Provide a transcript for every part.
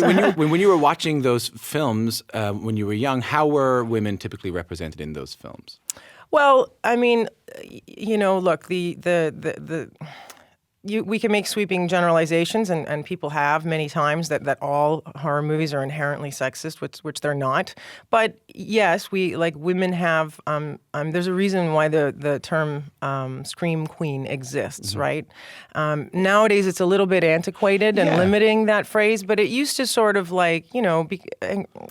When you were watching those films when you were young, how were women typically represented in those films? Well, I mean, look, we can make sweeping generalizations, and people have many times that all horror movies are inherently sexist, which they're not. But yes, women have. There's a reason why the term scream queen exists, right? Nowadays, it's a little bit antiquated and limiting that phrase, but it used to sort of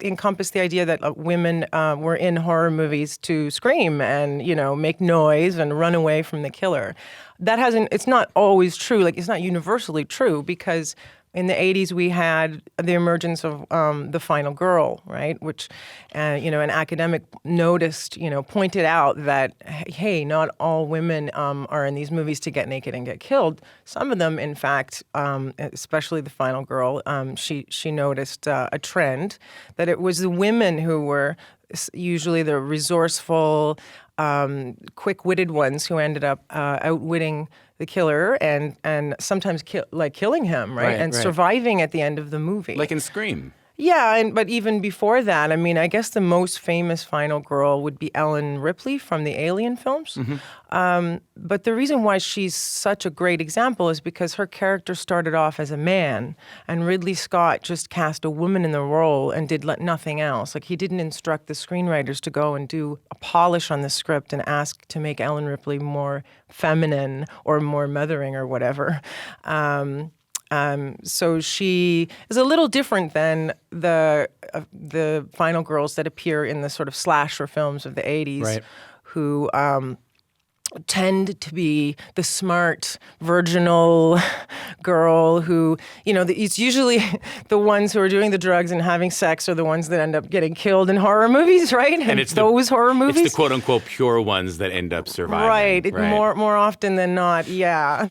encompass the idea that women were in horror movies to scream and make noise and run away from the killer. It's not always true. It's not universally true, because in the 80s we had the emergence of the final girl, right? Which, an academic noticed, pointed out that, hey, not all women are in these movies to get naked and get killed. Some of them, in fact, especially the final girl, she noticed a trend that it was the women who were usually the resourceful, quick-witted ones who ended up outwitting the killer and sometimes killing him, right? And surviving at the end of the movie. Like in Scream. Yeah, but even before that, I mean, I guess the most famous final girl would be Ellen Ripley from the Alien films. But the reason why she's such a great example is because her character started off as a man, and Ridley Scott just cast a woman in the role and did nothing else. He didn't instruct the screenwriters to go and do a polish on the script and ask to make Ellen Ripley more feminine or more mothering or whatever. So she is a little different than the final girls that appear in the sort of slasher films of the 80s, who tend to be the smart, virginal girl who, it's usually the ones who are doing the drugs and having sex are the ones that end up getting killed in horror movies, right? And it's those horror movies. It's the quote-unquote pure ones that end up surviving. Right. More often than not, yeah.